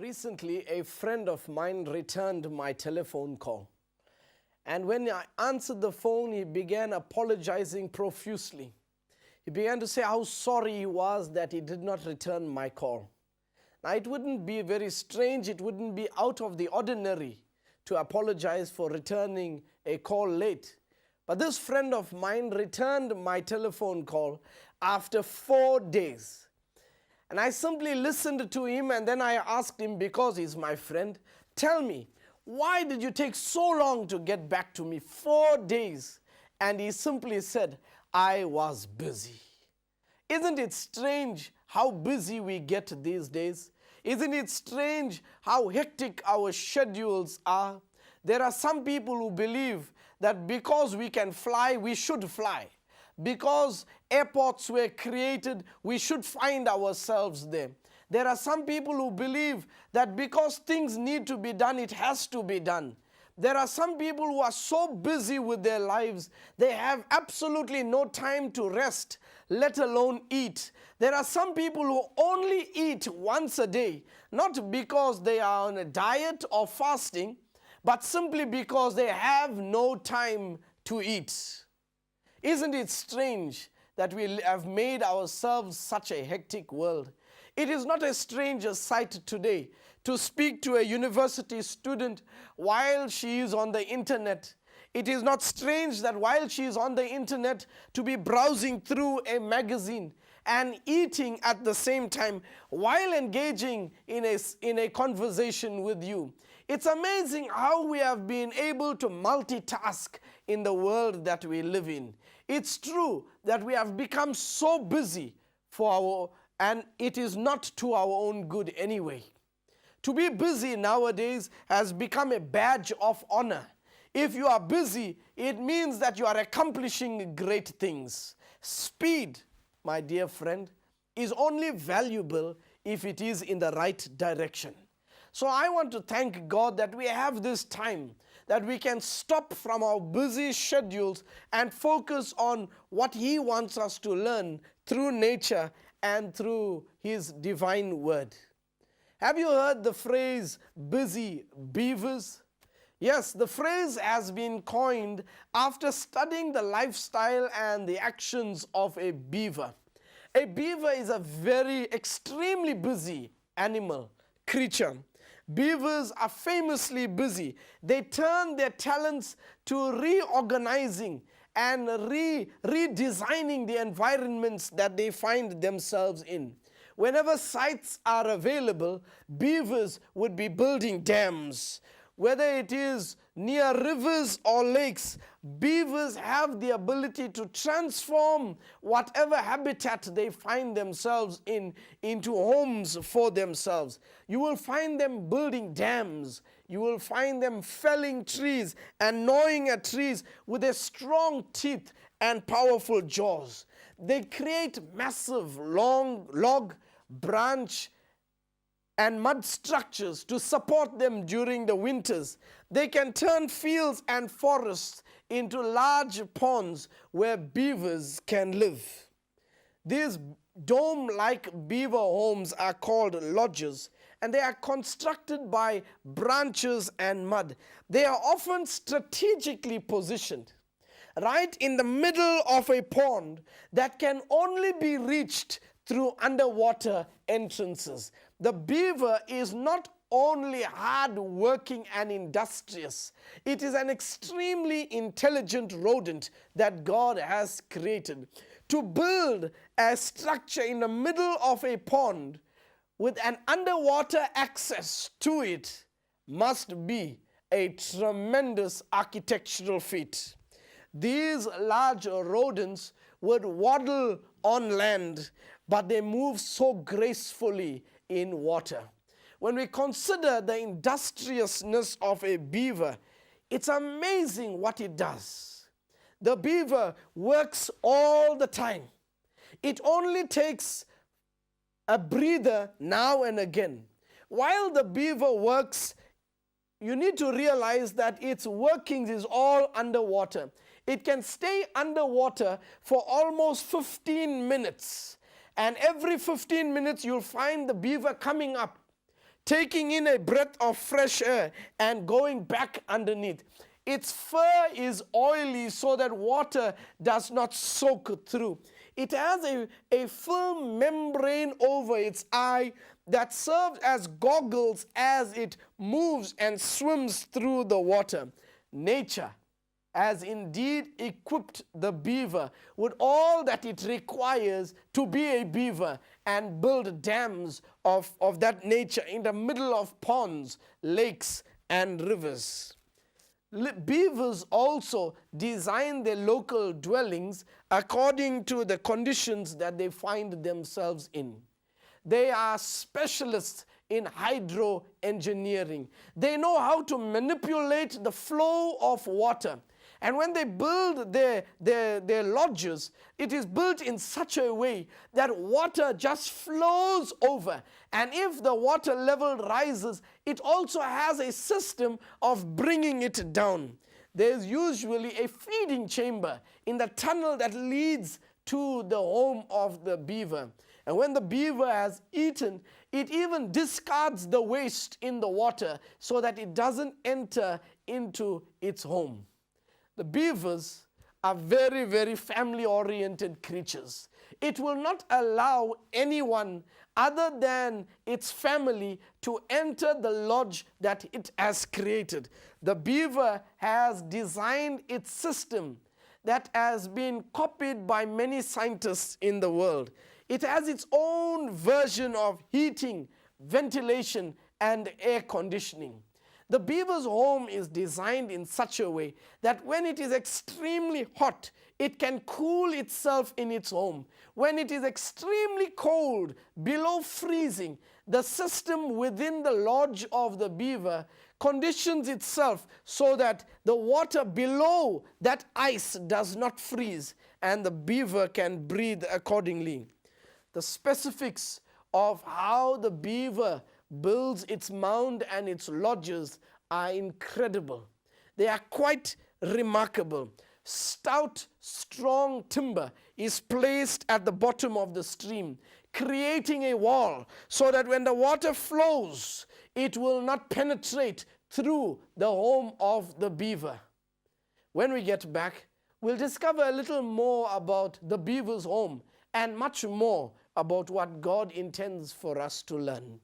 Recently, a friend of mine returned my telephone call. And when I answered the phone, he began apologizing profusely. He began to say how sorry he was that he did not return my call. Now, it wouldn't be very strange, it wouldn't be out of the ordinary to apologize for returning a call late. But this friend of mine returned my telephone call after 4 days. And I simply listened to him, and then I asked him, because he's my friend, tell me, why did you take so long to get back to me? 4 days. And he simply said, I was busy. Isn't it strange how busy we get these days? Isn't it strange how hectic our schedules are? There are some people who believe that because we can fly, we should fly. Because airports were created, we should find ourselves there. There are some people who believe that because things need to be done, it has to be done. There are some people who are so busy with their lives, they have absolutely no time to rest, let alone eat. There are some people who only eat once a day, not because they are on a diet or fasting, but simply because they have no time to eat. Isn't it strange that we have made ourselves such a hectic world? It is not a strange sight today to speak to a university student while she is on the internet. It is not strange that while she is on the internet to be browsing through a magazine and eating at the same time while engaging in a conversation with you. It's amazing how we have been able to multitask in the world that we live in. It's true that we have become so busy and it is not to our own good anyway. To be busy nowadays has become a badge of honor. If you are busy, it means that you are accomplishing great things. Speed, my dear friend, is only valuable if it is in the right direction. So I want to thank God that we have this time, that we can stop from our busy schedules and focus on what He wants us to learn through nature and through His divine word. Have you heard the phrase busy beavers? Yes, the phrase has been coined after studying the lifestyle and the actions of a beaver. A beaver is a very extremely busy animal, creature. Beavers are famously busy. They turn their talents to reorganizing and redesigning the environments that they find themselves in. Whenever sites are available, beavers would be building dams. Whether it is near rivers or lakes, beavers have the ability to transform whatever habitat they find themselves in into homes for themselves. You will find them building dams. You will find them felling trees and gnawing at trees with their strong teeth and powerful jaws. They create massive long log, branch, and mud structures to support them during the winters. They can turn fields and forests into large ponds where beavers can live. These dome-like beaver homes are called lodges, and they are constructed by branches and mud. They are often strategically positioned right in the middle of a pond that can only be reached through underwater entrances. The beaver is not only hard-working and industrious, it is an extremely intelligent rodent that God has created. To build a structure in the middle of a pond with an underwater access to it must be a tremendous architectural feat. These large rodents would waddle on land, but they move so gracefully in water. When we consider the industriousness of a beaver, it's amazing what it does. The beaver works all the time. It only takes a breather now and again. While the beaver works, you need to realize that its workings is all underwater. It can stay underwater for almost 15 minutes. And every 15 minutes, you'll find the beaver coming up taking in a breath of fresh air and going back underneath. Its fur is oily so that water does not soak through. It has a firm membrane over its eye that serves as goggles as it moves and swims through the water. Nature has indeed equipped the beaver with all that it requires to be a beaver and build dams of that nature in the middle of ponds, lakes, and rivers. Beavers also design their local dwellings according to the conditions that they find themselves in. They are specialists in hydro-engineering. They know how to manipulate the flow of water. And when they build their lodges, it is built in such a way that water just flows over. And if the water level rises, it also has a system of bringing it down. There's usually a feeding chamber in the tunnel that leads to the home of the beaver. And when the beaver has eaten, it even discards the waste in the water so that it doesn't enter into its home. The beavers are very, very family-oriented creatures. It will not allow anyone other than its family to enter the lodge that it has created. The beaver has designed its system that has been copied by many scientists in the world. It has its own version of heating, ventilation, and air conditioning. The beaver's home is designed in such a way that when it is extremely hot, it can cool itself in its home. When it is extremely cold, below freezing, the system within the lodge of the beaver conditions itself so that the water below that ice does not freeze and the beaver can breathe accordingly. The specifics of how the beaver builds its mound and its lodges are incredible. They are quite remarkable. Stout, strong timber is placed at the bottom of the stream, creating a wall so that when the water flows, it will not penetrate through the home of the beaver. When we get back, we'll discover a little more about the beaver's home and much more about what God intends for us to learn.